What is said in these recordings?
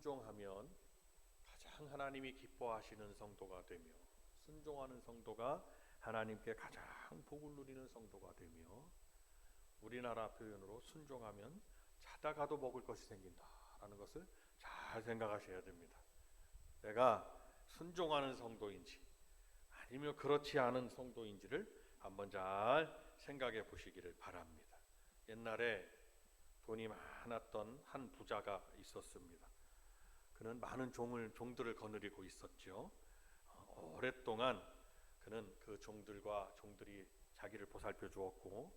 순종하면 가장 하나님이 기뻐하시는 성도가 되며, 순종하는 성도가 하나님께 가장 복을 누리는 성도가 되며, 우리나라 표현으로 순종하면 자다가도 먹을 것이 생긴다라는 것을 잘 생각하셔야 됩니다. 내가 순종하는 성도인지 아니면 그렇지 않은 성도인지를 한번 잘 생각해 보시기를 바랍니다. 옛날에 돈이 많았던 한 부자가 있었습니다. 그는 많은 종들을 거느리고 있었죠. 오랫동안 그는 그 종들이 자기를 보살펴 주었고,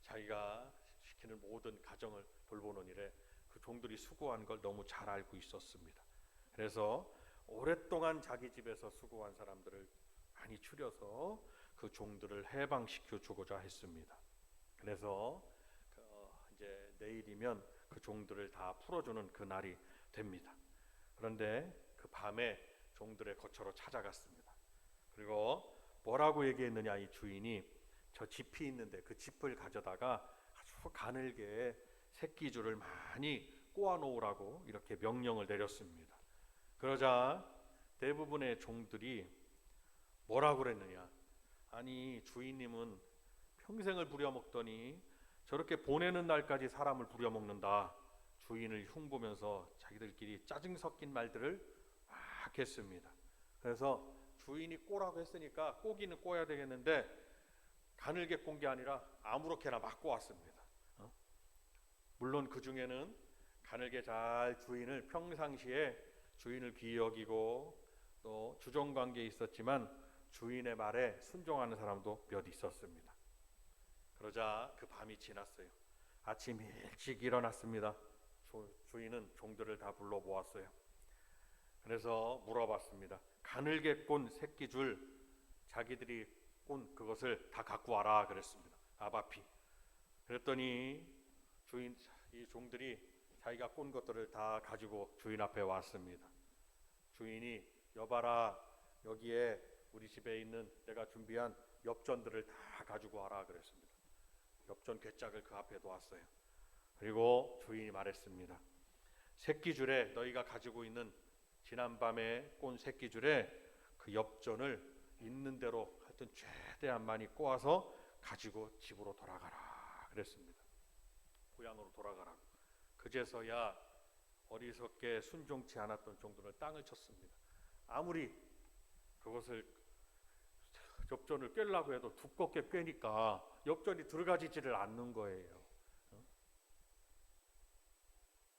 자기가 시키는 모든 가정을 돌보는 일에 그 종들이 수고한 걸 너무 잘 알고 있었습니다. 그래서 오랫동안 자기 집에서 수고한 사람들을 많이 추려서 그 종들을 해방시켜 주고자 했습니다. 그래서 이제 내일이면 그 종들을 다 풀어주는 그 날이 됩니다. 그런데 그 밤에 종들의 거처로 찾아갔습니다. 그리고 뭐라고 얘기했느냐, 이 주인이 저 짚이 있는데 그 짚을 가져다가 아주 가늘게 새끼줄을 많이 꼬아 놓으라고 이렇게 명령을 내렸습니다. 그러자 대부분의 종들이 뭐라고 그랬느냐, 아니 주인님은 평생을 부려먹더니 저렇게 보내는 날까지 사람을 부려먹는다. 주인을 흉보면서 자기들끼리 짜증 섞인 말들을 막 했습니다. 그래서 주인이 꼬라고 했으니까 꼬기는 꼬야 되겠는데 가늘게 꼰 게 아니라 아무렇게나 막 꼬았습니다. 물론 그 중에는 가늘게 잘 주인을 평상시에 주인을 귀히 여기고 또 주종관계에 있었지만 주인의 말에 순종하는 사람도 몇 있었습니다. 그러자 그 밤이 지났어요. 아침 일찍 일어났습니다. 주인은 종들을 다 불러 모았어요. 그래서 물어봤습니다. 가늘게 꼰 새끼줄 자기들이 꼰 그것을 다 갖고 와라 그랬습니다. 아바피. 그랬더니 이 종들이 자기가 꼰 것들을 다 가지고 주인 앞에 왔습니다. 주인이 여봐라, 여기에 우리 집에 있는 내가 준비한 엽전들을 다 가지고 와라 그랬습니다. 엽전 괴짝을 그 앞에 놓았어요. 그리고 주인이 말했습니다. 새끼줄에 너희가 가지고 있는 지난밤에 꼰 새끼줄에 그 엽전을 있는 대로 하여튼 최대한 많이 꼬아서 가지고 집으로 돌아가라 그랬습니다. 고향으로 돌아가라. 그제서야 어리석게 순종치 않았던 종들은 땅을 쳤습니다. 아무리 그것을 엽전을 꿰려고 해도 두껍게 꿰니까 엽전이 들어가지지를 않는 거예요.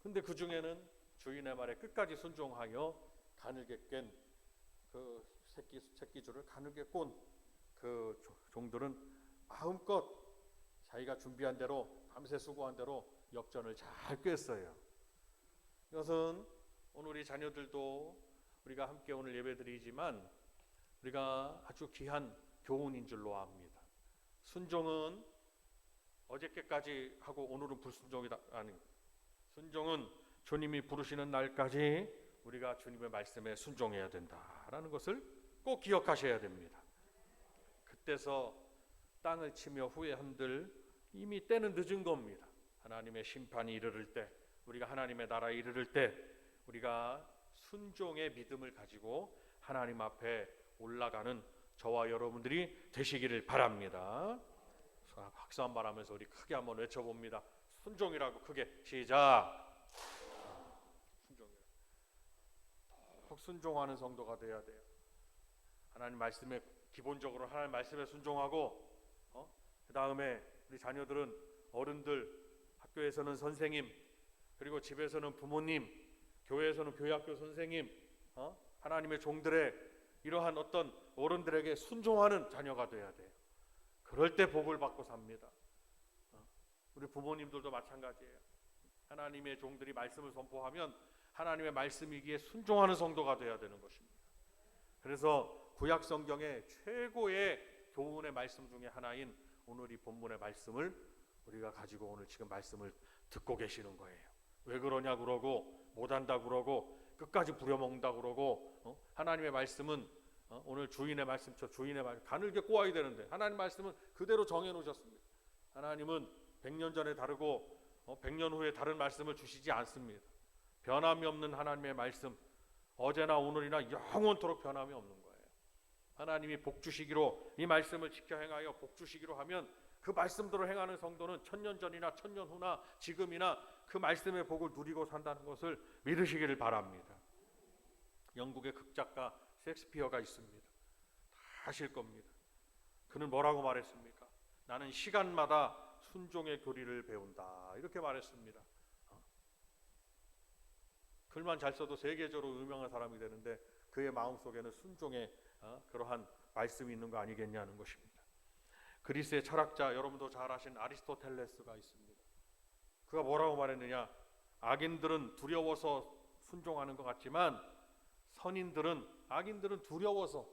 근데 그 중에는 주인의 말에 끝까지 순종하여 가늘게 깬 그 새끼줄을 가늘게 꼰 그 종들은 마음껏 자기가 준비한 대로 밤새 수고한 대로 엽전을 잘 꿰었어요. 이것은 오늘 우리 자녀들도 우리가 함께 오늘 예배드리지만 우리가 아주 귀한 교훈인 줄로 압니다. 순종은 어저께까지 하고 오늘은 불순종이다. 아니, 순종은 주님이 부르시는 날까지 우리가 주님의 말씀에 순종해야 된다라는 것을 꼭 기억하셔야 됩니다. 그때서 땅을 치며 후회 한들 이미 때는 늦은 겁니다. 하나님의 심판이 이르를 때, 우리가 하나님의 나라에 이르를 때 우리가 순종의 믿음을 가지고 하나님 앞에 올라가는 저와 여러분들이 되시기를 바랍니다. 박수 한번 하면서 우리 크게 한번 외쳐봅니다. 순종이라고 크게 시작. 꼭 순종하는 성도가 돼야 돼요. 하나님 말씀에 기본적으로 하나님 말씀에 순종하고 그 다음에 우리 자녀들은 어른들, 학교에서는 선생님, 그리고 집에서는 부모님, 교회에서는 교회학교 선생님, 하나님의 종들의 이러한 어떤 어른들에게 순종하는 자녀가 돼야 돼요. 그럴 때 복을 받고 삽니다. 우리 부모님들도 마찬가지예요. 하나님의 종들이 말씀을 선포하면 하나님의 말씀이기에 순종하는 성도가 되어야 되는 것입니다. 그래서 구약 성경의 최고의 교훈의 말씀 중에 하나인 오늘 이 본문의 말씀을 우리가 가지고 오늘 지금 말씀을 듣고 계시는 거예요. 왜 그러냐 그러고 못한다 그러고 끝까지 부려먹는다 그러고 하나님의 말씀은 오늘 주인의 말씀처럼 주인의 말 가늘게 꼬아야 되는데 하나님 말씀은 그대로 정해놓으셨습니다. 하나님은 100년 전에 다르고 100년 후에 다른 말씀을 주시지 않습니다. 변함이 없는 하나님의 말씀, 어제나 오늘이나 영원토록 변함이 없는 거예요. 하나님이 복 주시기로, 이 말씀을 지켜 행하여 복 주시기로 하면 그 말씀대로 행하는 성도는 천년 전이나 천년 후나 지금이나 그 말씀의 복을 누리고 산다는 것을 믿으시기를 바랍니다. 영국의 극작가 셰익스피어가 있습니다. 다 아실 겁니다. 그는 뭐라고 말했습니까? 나는 시간마다 순종의 교리를 배운다, 이렇게 말했습니다. 글만 잘 써도 세계적으로 유명한 사람이 되는데 그의 마음속에는 순종의 그러한 말씀이 있는 거 아니겠냐는 것입니다. 그리스의 철학자, 여러분도 잘 아신 아리스토텔레스가 있습니다. 그가 뭐라고 말했느냐? 악인들은 두려워서 순종하는 것 같지만 악인들은 두려워서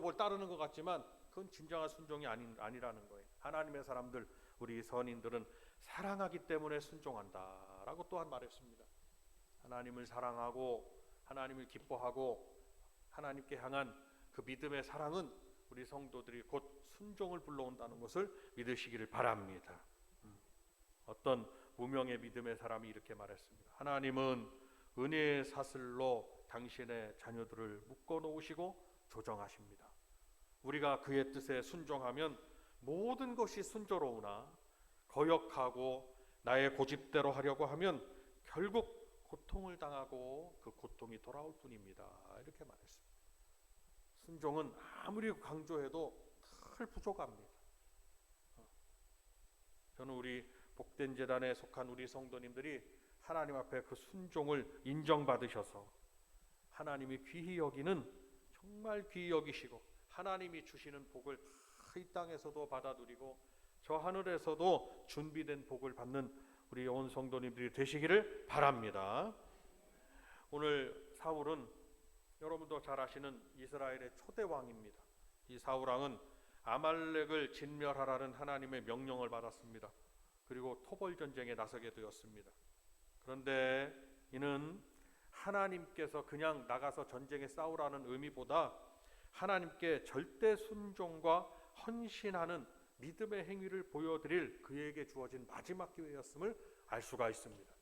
뭘 따르는 것 같지만 그건 진정한 순종이 아니라는 거예요. 하나님의 사람들, 우리 선인들은 사랑하기 때문에 순종한다라고 또한 말했습니다. 하나님을 사랑하고 하나님을 기뻐하고 하나님께 향한 그 믿음의 사랑은 우리 성도들이 곧 순종을 불러온다는 것을 믿으시기를 바랍니다. 어떤 무명의 믿음의 사람이 이렇게 말했습니다. 하나님은 은혜의 사슬로 당신의 자녀들을 묶어 놓으시고 조정하십니다. 우리가 그의 뜻에 순종하면 모든 것이 순조로우나 거역하고 나의 고집대로 하려고 하면 결국 고통을 당하고 그 고통이 돌아올 뿐입니다. 이렇게 말했습니다. 순종은 아무리 강조해도 늘 부족합니다. 저는 우리 복된 재단에 속한 우리 성도님들이 하나님 앞에 그 순종을 인정받으셔서 하나님이 귀히 여기는, 정말 귀히 여기시고 하나님이 주시는 복을 이 땅에서도 받아 누리고 저 하늘에서도 준비된 복을 받는 우리 온 성도님들이 되시기를 바랍니다. 오늘 사울은 여러분도 잘 아시는 이스라엘의 초대 왕입니다. 이 사울 왕은 아말렉을 진멸하라는 하나님의 명령을 받았습니다. 그리고 토벌 전쟁에 나서게 되었습니다. 그런데 이는 하나님께서 그냥 나가서 전쟁에 싸우라는 의미보다 하나님께 절대 순종과 헌신하는 믿음의 행위를 보여드릴 그에게 주어진 마지막 기회였음을 알 수가 있습니다.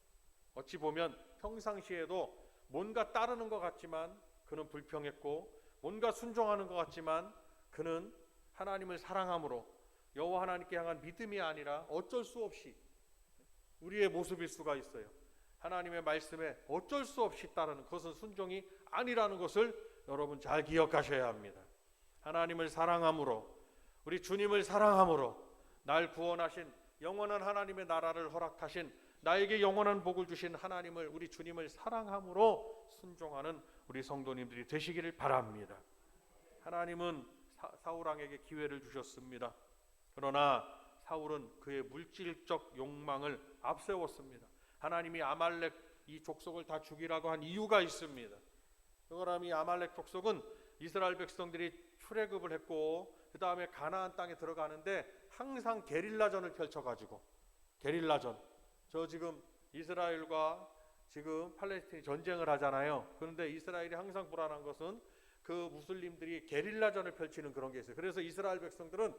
어찌 보면 평상시에도 뭔가 따르는 것 같지만 그는 불평했고, 뭔가 순종하는 것 같지만 그는 하나님을 사랑함으로 여호와 하나님께 향한 믿음이 아니라 어쩔 수 없이 우리의 모습일 수가 있어요. 하나님의 말씀에 어쩔 수 없이 따르는 그것은 순종이 아니라는 것을 여러분 잘 기억하셔야 합니다. 하나님을 사랑함으로, 우리 주님을 사랑함으로 날 구원하신 영원한 하나님의 나라를 허락하신, 나에게 영원한 복을 주신 하나님을, 우리 주님을 사랑함으로 순종하는 우리 성도님들이 되시기를 바랍니다. 하나님은 사울 왕에게 기회를 주셨습니다. 그러나 사울은 그의 물질적 욕망을 앞세웠습니다. 하나님이 아말렉 이 족속을 다 죽이라고 한 이유가 있습니다. 그러나 이 아말렉 족속은 이스라엘 백성들이 출애굽을 했고 그 다음에 가나안 땅에 들어가는데 항상 게릴라전을 펼쳐가지고, 게릴라전, 저 지금 이스라엘과 지금 팔레스틴이 전쟁을 하잖아요. 그런데 이스라엘이 항상 불안한 것은 그 무슬림들이 게릴라전을 펼치는 그런 게 있어요. 그래서 이스라엘 백성들은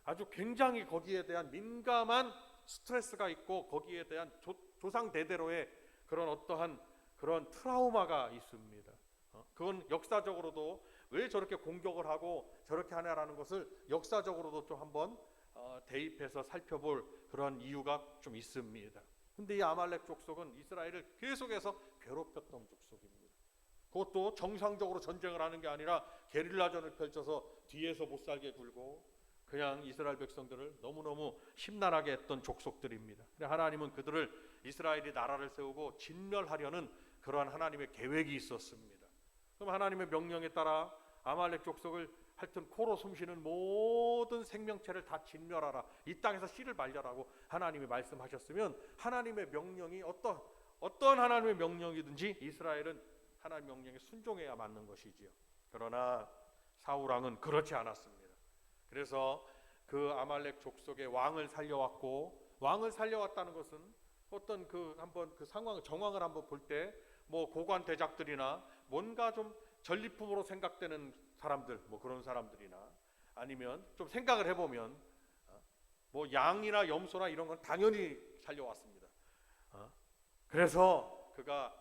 아주 굉장히 거기에 대한 민감한 스트레스가 있고 거기에 대한 조상 대대로의 그런 어떠한 그런 트라우마가 있습니다. 그건 역사적으로도 왜 저렇게 공격을 하고 저렇게 하냐라는 것을 역사적으로도 좀 한번 대입해서 살펴볼 그런 이유가 좀 있습니다. 근데 이 아말렉 족속은 이스라엘을 계속해서 괴롭혔던 족속입니다. 그것도 정상적으로 전쟁을 하는 게 아니라 게릴라전을 펼쳐서 뒤에서 못살게 굴고 그냥 이스라엘 백성들을 너무너무 심란하게 했던 족속들입니다. 하나님은 그들을 이스라엘이 나라를 세우고 진멸하려는 그러한 하나님의 계획이 있었습니다. 그럼 하나님의 명령에 따라 아말렉 족속을 하여튼 코로 숨쉬는 모든 생명체를 다 진멸하라, 이 땅에서 씨를 말려라고 하나님이 말씀하셨으면 하나님의 명령이 어떤 하나님의 명령이든지 이스라엘은 하나님의 명령에 순종해야 맞는 것이지요. 그러나 사울 왕은 그렇지 않았습니다. 그래서 그 아말렉 족속의 왕을 살려왔고, 왕을 살려왔다는 것은 어떤 한번 그 정황을 한번 볼 때 뭐 고관 대작들이나 뭔가 좀 전리품으로 생각되는 사람들, 뭐 그런 사람들이나 아니면 좀 생각을 해보면 뭐 양이나 염소나 이런 건 당연히 살려왔습니다. 그래서 그가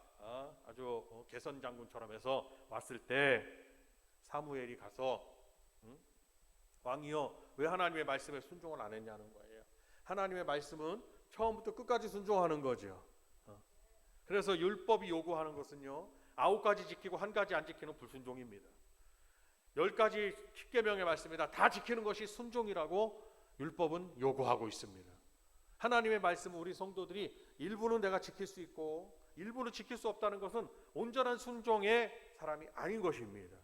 아주 개선 장군처럼 해서 왔을 때 사무엘이 가서 왕이여 왜 하나님의 말씀에 순종을 안 했냐는 거예요. 하나님의 말씀은 처음부터 끝까지 순종하는 거죠. 그래서 율법이 요구하는 것은요 9가지 지키고 1가지 안 지키는 불순종입니다. 10가지 십계명의 말씀이다 다 지키는 것이 순종이라고 율법은 요구하고 있습니다. 하나님의 말씀은 우리 성도들이 일부는 내가 지킬 수 있고 일부는 지킬 수 없다는 것은 온전한 순종의 사람이 아닌 것입니다.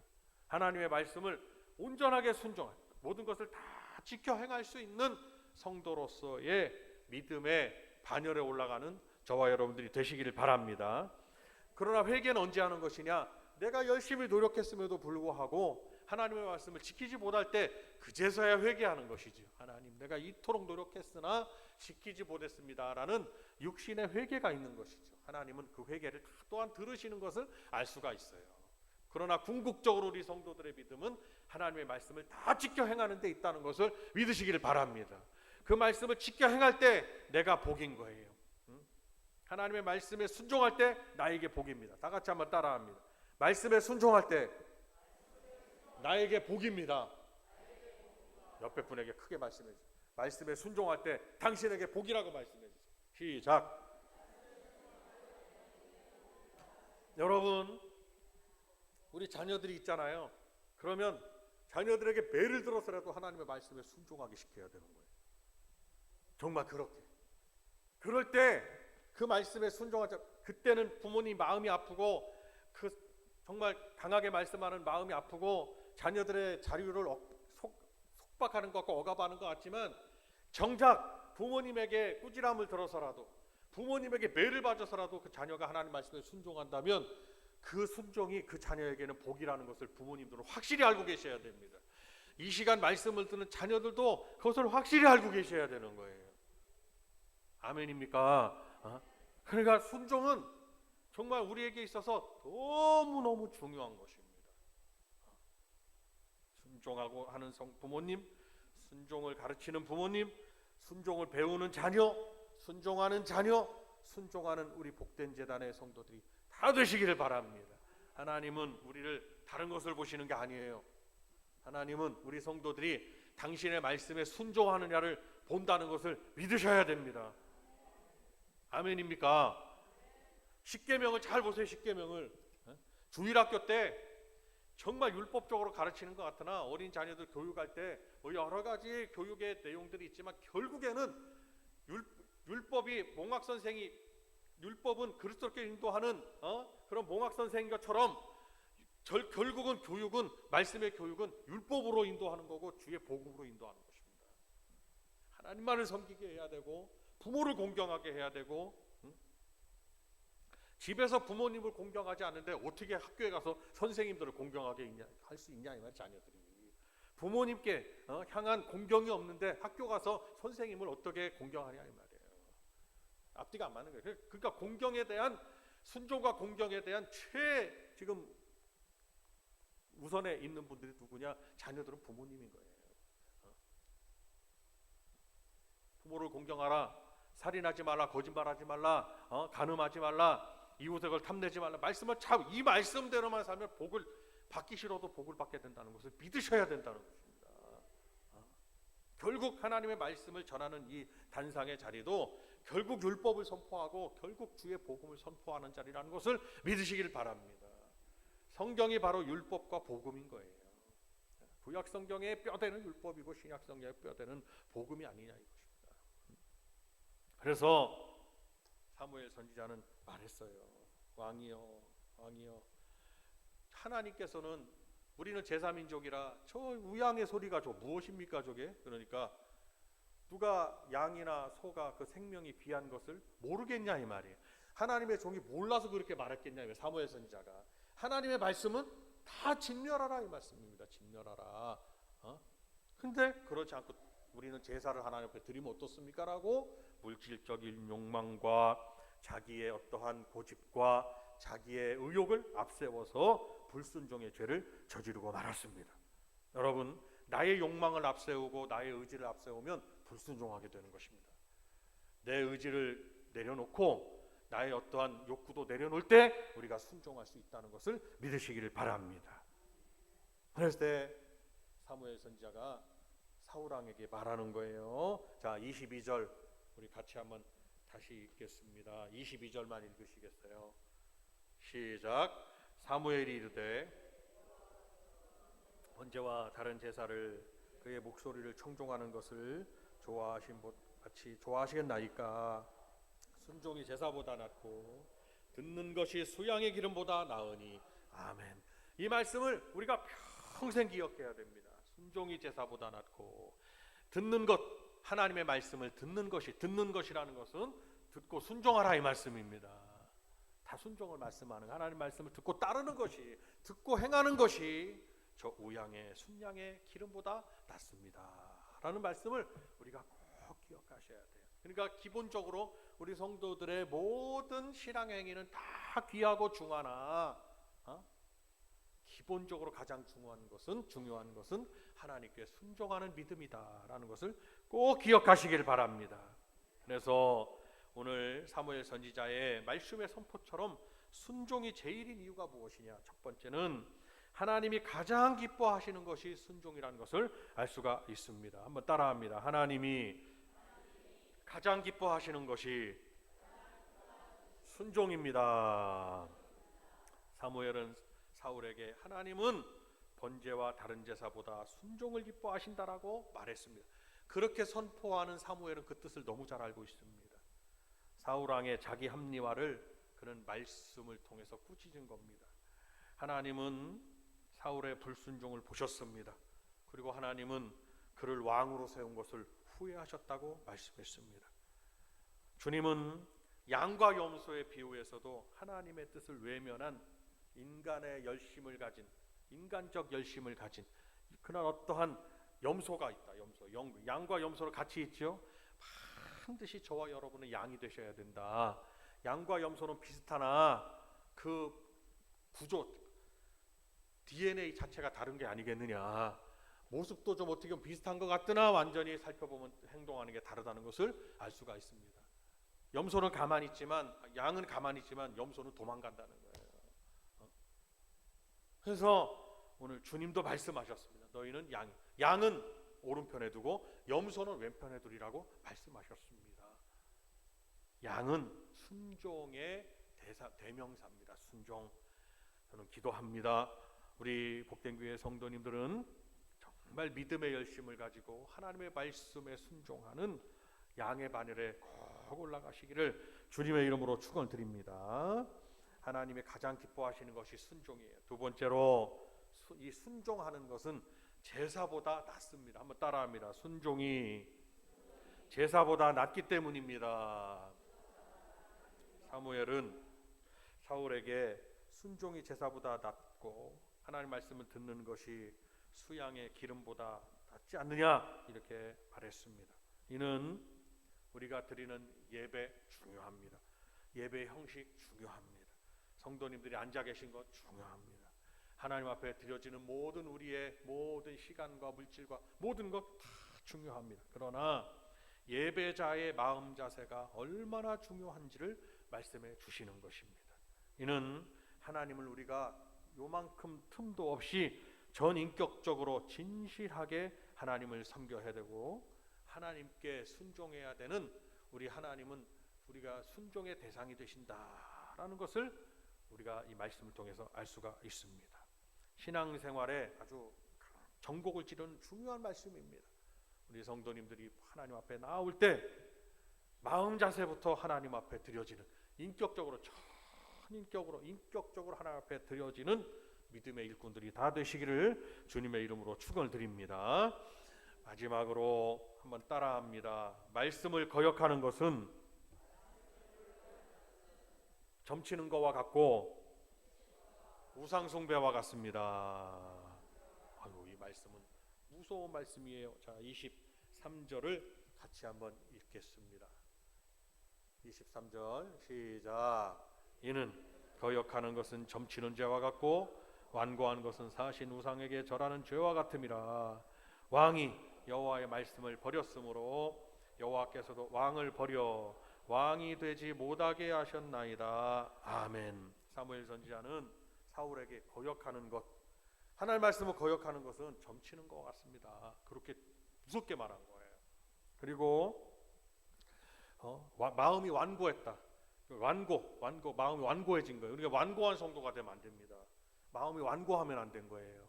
하나님의 말씀을 온전하게 순종한 모든 것을 다 지켜 행할 수 있는 성도로서의 믿음의 반열에 올라가는 저와 여러분들이 되시기를 바랍니다. 그러나 회개는 언제 하는 것이냐? 내가 열심히 노력했음에도 불구하고 하나님의 말씀을 지키지 못할 때 그제서야 회개하는 것이죠. 하나님 내가 이토록 노력했으나 지키지 못했습니다 라는 육신의 회개가 있는 것이죠. 하나님은 그 회개를 또한 들으시는 것을 알 수가 있어요. 그러나 궁극적으로 우리 성도들의 믿음은 하나님의 말씀을 다 지켜 행하는 데 있다는 것을 믿으시기를 바랍니다. 그 말씀을 지켜 행할 때 내가 복인 거예요. 하나님의 말씀에 순종할 때 나에게 복입니다. 다 같이 한번 따라합니다. 말씀에 순종할 때 나에게 복입니다. 옆에 분에게 크게 말씀해 주세요. 말씀에 순종할 때 당신에게 복이라고 말씀해 주세요. 시작. 여러분 우리 자녀들이 있잖아요. 그러면 자녀들에게 매를 들어서라도 하나님의 말씀에 순종하게 시켜야 되는 거예요. 정말 그렇게. 그럴 때 그 말씀에 순종하자. 그때는 부모님 마음이 아프고 그 정말 강하게 말씀하는 마음이 아프고 자녀들의 자유를 속박하는 것과 억압하는 것 같지만 정작 부모님에게 꾸지람을 들어서라도 부모님에게 매를 맞아서라도 그 자녀가 하나님 말씀에 순종한다면 그 순종이 그 자녀에게는 복이라는 것을 부모님들은 확실히 알고 계셔야 됩니다. 이 시간 말씀을 듣는 자녀들도 그것을 확실히 알고 계셔야 되는 거예요. 아멘입니까? 그러니까 순종은 정말 우리에게 있어서 너무너무 중요한 것입니다. 순종하고 하는 부모님, 순종을 가르치는 부모님, 순종을 배우는 자녀, 순종하는 자녀, 순종하는 우리 복된 재단의 성도들이 다 되시기를 바랍니다. 하나님은 우리를 다른 것을 보시는 게 아니에요. 하나님은 우리 성도들이 당신의 말씀에 순종하느냐를 본다는 것을 믿으셔야 됩니다. 아멘입니까? 십계명을 잘 보세요. 십계명을 주일학교 때 정말 율법적으로 가르치는 것 같으나 어린 자녀들 교육할 때 뭐 여러 가지 교육의 내용들이 있지만 결국에는 율법이 몽학 선생이 율법은 그리스도께 인도하는 그런 몽학 선생인 것처럼 결국은 교육은 말씀의 교육은 율법으로 인도하는 거고 주의 복음으로 인도하는 것입니다. 하나님만을 섬기게 해야 되고 부모를 공경하게 해야 되고 집에서 부모님을 공경하지 않는데 어떻게 학교에 가서 선생님들을 공경하게 할 수 있냐 이 말. 자녀들이 부모님께 향한 공경이 없는데 학교 가서 선생님을 어떻게 공경하냐 이 말이에요. 앞뒤가 안 맞는 거예요. 그러니까 공경에 대한 순종과 공경에 대한 지금 우선에 있는 분들이 누구냐? 자녀들은 부모님인 거예요. 부모를 공경하라. 살인하지 말라. 거짓말하지 말라. 간음하지 말라. 이웃의 걸 탐내지 말라. 말씀을 참 이 말씀대로만 살면 복을 받기 싫어도 복을 받게 된다는 것을 믿으셔야 된다는 것입니다. 결국 하나님의 말씀을 전하는 이 단상의 자리도 결국 율법을 선포하고 결국 주의 복음을 선포하는 자리라는 것을 믿으시길 바랍니다. 성경이 바로 율법과 복음인 거예요. 구약 성경의 뼈대는 율법이고 신약 성경의 뼈대는 복음이 아니냐 이것입니다. 그래서 사무엘 선지자는 말했어요. 왕이여, 왕이여. 하나님께서는 우리는 제사민족이라 저 우양의 소리가 무엇입니까 저게? 그러니까 누가 양이나 소가 그 생명이 귀한 것을 모르겠냐 이 말이에요. 하나님의 종이 몰라서 그렇게 말했겠냐. 사무엘 선지자가 하나님의 말씀은 다 진멸하라 이 말씀입니다. 진멸하라. 근데 그렇지 않고 우리는 제사를 하나님 앞에 드리면 어떻습니까? 라고 물질적인 욕망과 자기의 어떠한 고집과 자기의 의욕을 앞세워서 불순종의 죄를 저지르고 말았습니다. 여러분, 나의 욕망을 앞세우고 나의 의지를 앞세우면 불순종하게 되는 것입니다. 내 의지를 내려놓고 나의 어떠한 욕구도 내려놓을 때 우리가 순종할 수 있다는 것을 믿으시기를 바랍니다. 그랬을 때 사무엘 선지자가 사울 왕에게 말하는 거예요. 자, 22절 우리 같이 한번 다시 읽겠습니다. 22절만 읽으시겠어요? 시작. 사무엘이 이르되 번제와 다른 제사를 그의 목소리를 청종하는 것을 좋아하신 것 같이 좋아하시겠나이까. 순종이 제사보다 낫고 듣는 것이 수양의 기름보다 나으니. 아멘. 이 말씀을 우리가 평생 기억해야 됩니다. 순종이 제사보다 낫고 듣는 것, 하나님의 말씀을 듣는 것이라는 것은 듣고 순종하라 이 말씀입니다. 다 순종을 말씀하는 하나님 말씀을 듣고 따르는 것이, 듣고 행하는 것이 저 우양의 순양의 기름보다 낫습니다 라는 말씀을 우리가 꼭 기억하셔야 돼요. 그러니까 기본적으로 우리 성도들의 모든 신앙행위는 다 귀하고 중하나 기본적으로 가장 중요한 것은 하나님께 순종하는 믿음이다라는 것을 꼭 기억하시길 바랍니다. 그래서 오늘 사무엘 선지자의 말씀의 선포처럼 순종이 제일인 이유가 무엇이냐? 첫 번째는 하나님이 가장 기뻐하시는 것이 순종이라는 것을 알 수가 있습니다. 한번 따라합니다. 하나님이 가장 기뻐하시는 것이 순종입니다. 사무엘은 사울에게 하나님은 번제와 다른 제사보다 순종을 기뻐하신다라고 말했습니다. 그렇게 선포하는 사무엘은 그 뜻을 너무 잘 알고 있습니다. 사울 왕의 자기 합리화를 그는 말씀을 통해서 꾸짖은 겁니다. 하나님은 사울의 불순종을 보셨습니다. 그리고 하나님은 그를 왕으로 세운 것을 후회하셨다고 말씀했습니다. 주님은 양과 염소의 비유에서도 하나님의 뜻을 외면한 인간의 열심을 가진, 인간적 열심을 가진 그런 어떠한 염소가 있다. 양과 염소를 같이 있죠. 반드시 저와 여러분은 양이 되셔야 된다. 양과 염소는 비슷하나 그 구조, DNA 자체가 다른 게 아니겠느냐. 모습도 좀 어떻게 보면 비슷한 것 같으나 완전히 살펴보면 행동하는 게 다르다는 것을 알 수가 있습니다. 염소는 가만히 있지만, 양은 가만히 있지만 염소는 도망간다는 거예요. 그래서 오늘 주님도 말씀하셨습니다. 너희는 양은 오른편에 두고 염소는 왼편에 두리라고 말씀하셨습니다. 양은 순종의 대명사입니다. 순종. 저는 기도합니다. 우리 복된 교회 성도님들은 정말 믿음의 열심을 가지고 하나님의 말씀에 순종하는 양의 바늘에 꼭 올라가시기를 주님의 이름으로 축원드립니다. 하나님이 가장 기뻐하시는 것이 순종이에요. 두 번째로 이 순종하는 것은 제사보다 낫습니다. 한번 따라합니다. 순종이 제사보다 낫기 때문입니다. 사무엘은 사울에게 순종이 제사보다 낫고 하나님 말씀을 듣는 것이 수양의 기름보다 낫지 않느냐 이렇게 말했습니다. 이는 우리가 드리는 예배 중요합니다. 예배의 형식 중요합니다. 성도님들이 앉아 계신 것 중요합니다. 하나님 앞에 드려지는 모든 우리의 모든 시간과 물질과 모든 것 다 중요합니다. 그러나 예배자의 마음 자세가 얼마나 중요한지를 말씀해 주시는 것입니다. 이는 하나님을 우리가 요만큼 틈도 없이 전인격적으로 진실하게 하나님을 섬겨야 되고 하나님께 순종해야 되는 우리 하나님은 우리가 순종의 대상이 되신다라는 것을 우리가 이 말씀을 통해서 알 수가 있습니다. 신앙생활에 아주 전곡을 찌르는 중요한 말씀입니다. 우리 성도님들이 하나님 앞에 나올 때 마음 자세부터 하나님 앞에 드려지는 인격적으로 하나님 앞에 드려지는 믿음의 일꾼들이 다 되시기를 주님의 이름으로 축원을 드립니다. 마지막으로 한번 따라합니다. 말씀을 거역하는 것은 점치는 것과 같고 우상숭배와 같습니다. 아유, 이 말씀은 무서운 말씀이에요. 자, 23절을 같이 한번 읽겠습니다. 23절 시작. 이는 거역하는 것은 점치는 죄와 같고 완고한 것은 사신 우상에게 절하는 죄와 같음이라. 왕이 여호와의 말씀을 버렸으므로 여호와께서도 왕을 버려 왕이 되지 못하게 하셨나이다. 아멘. 사무엘 선지자는 사울에게 거역하는 것, 하나님의 말씀을 거역하는 것은 점치는 것 같습니다. 그렇게 무섭게 말한 거예요. 그리고 마음이 완고했다. 마음이 완고해진 거예요. 우리가 완고한 성도가 되면 안 됩니다. 마음이 완고하면 안 된 거예요.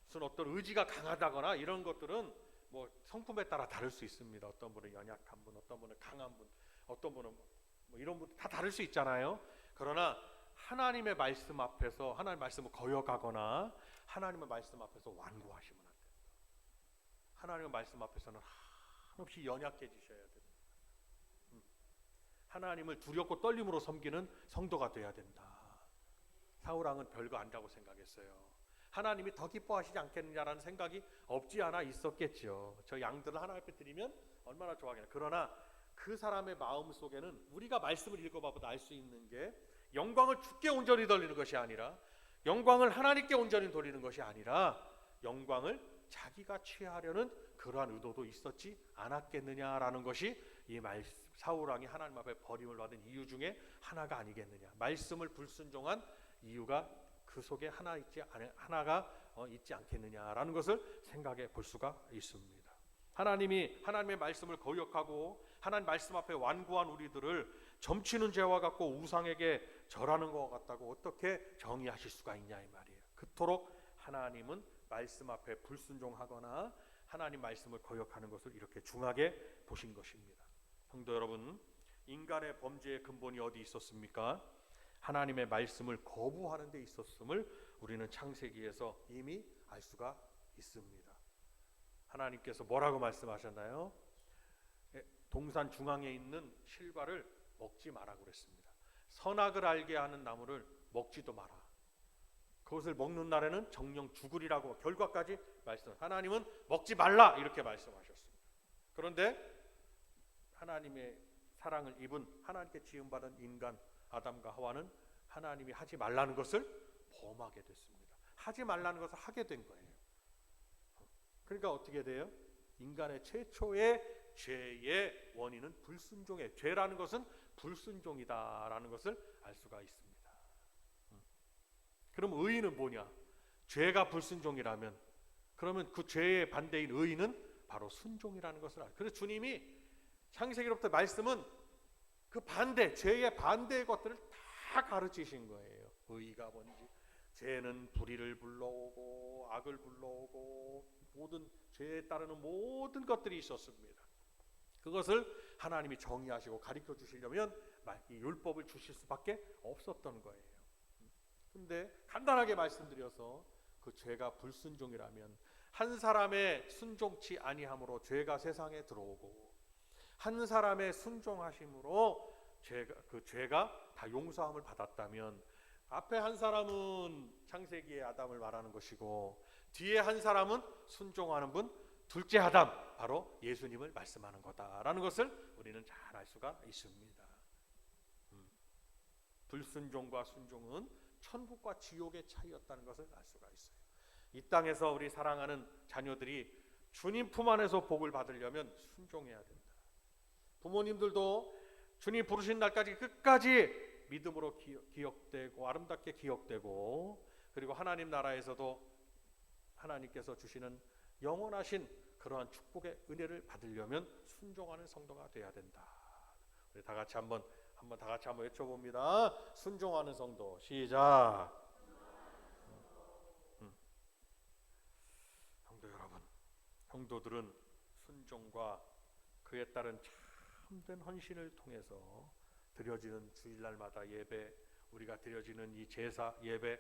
무슨 어떤 의지가 강하다거나 이런 것들은 뭐 성품에 따라 다를 수 있습니다. 어떤 분은 연약한 분, 어떤 분은 강한 분, 어떤 분은 뭐 이런 분 다 다를 수 있잖아요. 그러나 하나님의 말씀 앞에서 하나님의 말씀을 거역하거나 하나님의 말씀 앞에서 완고하시면 안 됩니다. 하나님의 말씀 앞에서는 한없이 연약해지셔야 됩니다. 하나님을 두렵고 떨림으로 섬기는 성도가 돼야 된다. 사울왕은 별거 아니라고 생각했어요. 하나님이 더 기뻐하시지 않겠느냐라는 생각이 없지 않아 있었겠죠. 저 양들을 하나님 앞에 드리면 얼마나 좋아하겠냐. 그러나 그 사람의 마음 속에는 우리가 말씀을 읽어봐도 알 수 있는 게 영광을 주께 온전히 돌리는 것이 아니라, 영광을 하나님께 온전히 돌리는 것이 아니라 영광을 자기가 취하려는 그러한 의도도 있었지 않았겠느냐라는 것이 이 사울왕이 하나님 앞에 버림을 받은 이유 중에 하나가 아니겠느냐. 말씀을 불순종한 이유가 그 속에 하나가 있지 않겠느냐라는 것을 생각해 볼 수가 있습니다. 하나님의 말씀을 거역하고 하나님 말씀 앞에 완고한 우리들을 점치는 죄와 같고 우상에게 절하는 것 같다고 어떻게 정의하실 수가 있냐 이 말이에요. 그토록 하나님은 말씀 앞에 불순종하거나 하나님 말씀을 거역하는 것을 이렇게 중하게 보신 것입니다. 성도 여러분, 인간의 범죄의 근본이 어디 있었습니까? 하나님의 말씀을 거부하는 데 있었음을 우리는 창세기에서 이미 알 수가 있습니다. 하나님께서 뭐라고 말씀하셨나요? 동산 중앙에 있는 실과를 먹지 마라고 그랬습니다. 선악을 알게 하는 나무를 먹지도 마라. 그것을 먹는 날에는 정령 죽으리라고 결과까지 말씀. 하나님은 먹지 말라 이렇게 말씀하셨습니다. 그런데 하나님의 사랑을 입은 하나님께 지음받은 인간 아담과 하와는 하나님이 하지 말라는 것을 범하게 됐습니다. 하지 말라는 것을 하게 된 거예요. 그러니까 어떻게 돼요? 인간의 최초의 죄의 원인은 불순종의 죄라는 것은 불순종이다라는 것을 알 수가 있습니다. 그럼 의의는 뭐냐? 죄가 불순종이라면 그러면 그 죄의 반대인 의의는 바로 순종이라는 것을 알아요. 그래서 주님이 창세기로부터 말씀은 그 반대, 죄의 반대의 것들을 다 가르치신 거예요. 의의가 뭔지, 죄는 불의를 불러오고 악을 불러오고 모든 죄에 따르는 모든 것들이 있었습니다. 그것을 하나님이 정의하시고 가르쳐 주시려면 이 율법을 주실 수밖에 없었던 거예요. 근데 간단하게 말씀드려서 그 죄가 불순종이라면 한 사람의 순종치 아니함으로 죄가 세상에 들어오고 한 사람의 순종하심으로 그 죄가 다 용서함을 받았다면 앞에 한 사람은 창세기의 아담을 말하는 것이고 뒤에 한 사람은 순종하는 분 둘째 아담 바로 예수님을 말씀하는 거다라는 것을 우리는 잘 알 수가 있습니다. 불순종과 순종은 천국과 지옥의 차이였다는 것을 알 수가 있어요. 이 땅에서 우리 사랑하는 자녀들이 주님 품 안에서 복을 받으려면 순종해야 된다. 부모님들도 주님 부르신 날까지 끝까지 믿음으로 기억되고 아름답게 기억되고 그리고 하나님 나라에서도 하나님께서 주시는 영원하신 그러한 축복의 은혜를 받으려면 순종하는 성도가 돼야 된다. 우리 다 같이 한번 외쳐봅니다. 순종하는 성도. 시작. 성도 여러분, 성도들은 순종과 그에 따른 참된 헌신을 통해서 드려지는 주일날마다 예배, 우리가 드려지는 이 제사 예배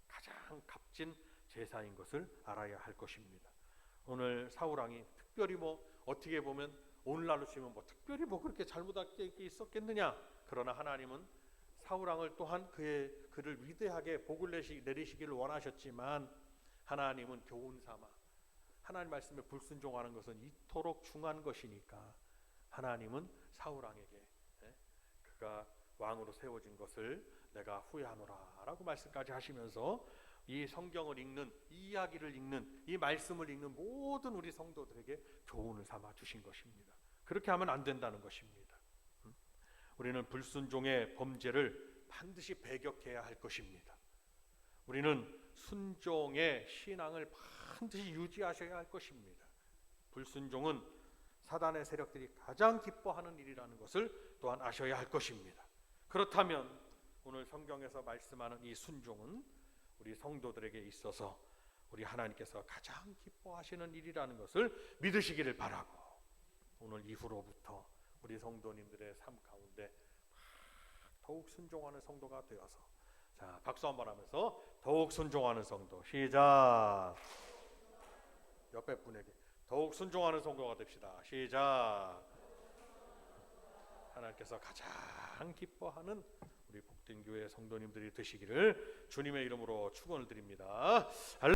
가장 값진 제사인 것을 알아야 할 것입니다. 오늘 사울왕이 특별히 어떻게 보면 오늘날로 치면 특별히 그렇게 잘못할 게 있었겠느냐. 그러나 하나님은 사울왕을 또한 그를 위대하게 복을 내리시기를 원하셨지만 하나님은 교훈 삼아 하나님 말씀에 불순종하는 것은 이토록 중한 것이니까 하나님은 사울왕에게 그가 왕으로 세워진 것을 내가 후회하노라 라고 말씀까지 하시면서 이 성경을 읽는, 이 이야기를 읽는, 이 말씀을 읽는 모든 우리 성도들에게 교훈을 삼아 주신 것입니다. 그렇게 하면 안 된다는 것입니다. 우리는 불순종의 범죄를 반드시 배격해야 할 것입니다. 우리는 순종의 신앙을 반드시 유지하셔야 할 것입니다. 불순종은 사단의 세력들이 가장 기뻐하는 일이라는 것을 또한 아셔야 할 것입니다. 그렇다면 오늘 성경에서 말씀하는 이 순종은 우리 성도들에게 있어서 우리 하나님께서 가장 기뻐하시는 일이라는 것을 믿으시기를 바라고, 오늘 이후로부터 우리 성도님들의 삶 가운데 더욱 순종하는 성도가 되어서, 자, 박수 한번 하면서 더욱 순종하는 성도, 시작. 옆에 분에게 더욱 순종하는 성도가 됩시다. 시작. 하나님께서 가장 기뻐하는 우리 복된 교회 성도님들이 되시기를 주님의 이름으로 축원을 드립니다.